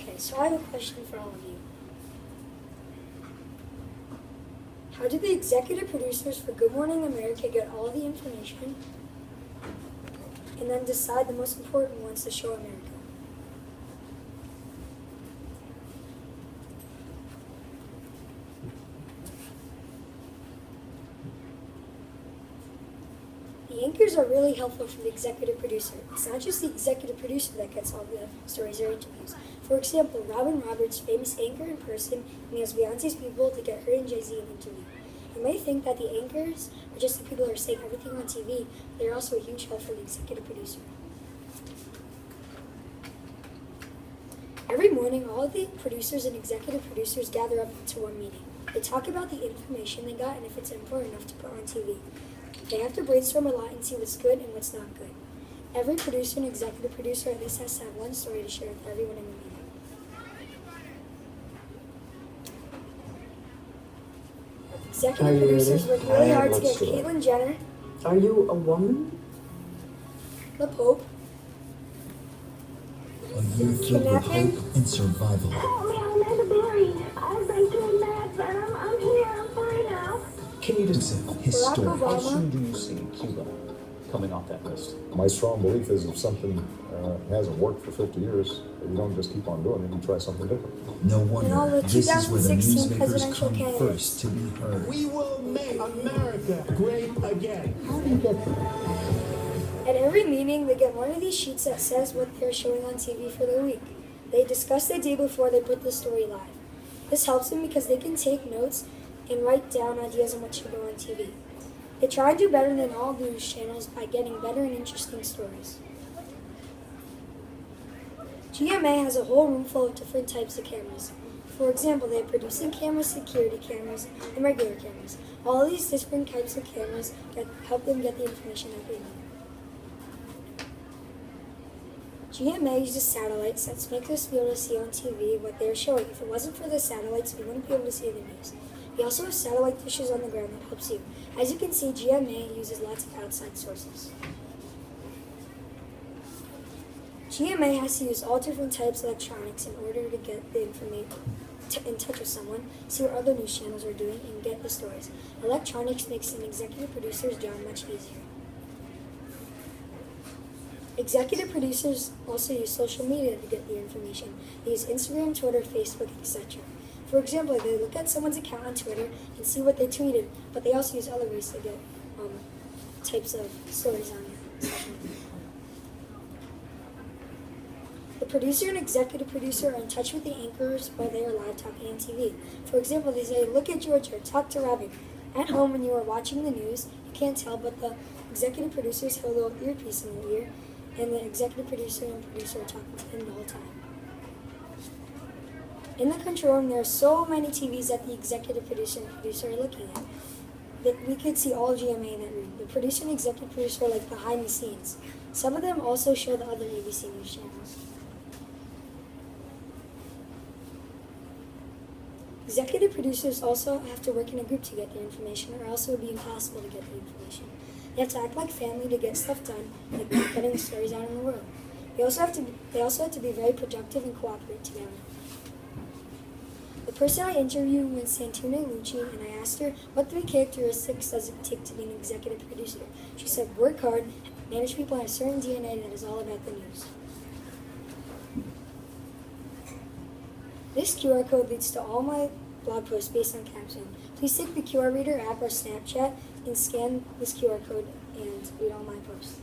Okay, so I have a question for all of you. How did the executive producers for Good Morning America get all the information and then decide the most important ones to show America? The anchors are really helpful for the executive producer. It's not just the executive producer that gets all the stories or interviews. For example, Robin Roberts, famous anchor in person, and he has Beyonce's people to get her and Jay-Z an interview. You may think that the anchors are just the people who are saying everything on TV, but they're also a huge help for the executive producer. Every morning, all of the producers and executive producers gather up into one meeting. They talk about the information they got and if it's important enough to put on TV. They have to brainstorm a lot and see what's good and what's not good. Every producer and executive producer at least has to have one story to share with everyone in the meeting. Executive producers work really hard to get Caitlyn Jenner. Are you a woman? The Pope. A year filled with hope and survival. Help me, I'm in the brain. I've been through mad venom. I'm here, I'm fine now. Can you just his Barack story? Obama. How soon do you see Cuba coming off that list? My strong belief is if something hasn't worked for 50 years, you don't just keep on doing it, you try something different. No And all wonder the this is where the 2016 newsmakers presidential come candidates. first to be heard. We will make America great again. At every meeting, they get one of these sheets that says what they're showing on TV for the week. They discuss the day before they put the story live. This helps them because they can take notes and write down ideas on what should go on TV. They try and do better than all news channels by getting better and interesting stories. GMA has a whole room full of different types of cameras. For example, they have producing cameras, security cameras, and regular cameras. All of these different types of cameras help them get the information that they need. GMA uses satellites that makes us be able to see on TV what they're showing. If it wasn't for the satellites, we wouldn't be able to see the news. We also have satellite dishes on the ground that helps you. As you can see, GMA uses lots of outside sources. GMA has to use all different types of electronics in order to get the information in touch with someone, see what other news channels are doing, and get the stories. Electronics makes an executive producer's job much easier. Executive producers also use social media to get the information. They use Instagram, Twitter, Facebook, etc. For example, they look at someone's account on Twitter and see what they tweeted, but they also use other ways to get types of stories on social media. The producer and executive producer are in touch with the anchors while they are live talking on TV. For example, they say, "Look at George or talk to Robin." At home, when you are watching the news, you can't tell, but the executive producers have a little earpiece in their ear, and the executive producer and producer are talking to him the whole time. In the control room, there are so many TVs that the executive producer and producer are looking at that we could see all GMA in that room. The producer and executive producer are like behind the scenes. Some of them also show the other ABC news channels. Executive producers also have to work in a group to get their information, or else it would be impossible to get the information. They have to act like family to get stuff done, like getting stories out in the world. They also have to be very productive and cooperate together. The person I interviewed was Santuna Lucci, and I asked her, what 3 characteristics does it take to be an executive producer? She said, work hard, manage people, and have a certain DNA that is all about the news. This QR code leads to all my blog posts based on Capstone. Please take the QR Reader app or Snapchat and scan this QR code and read all my posts.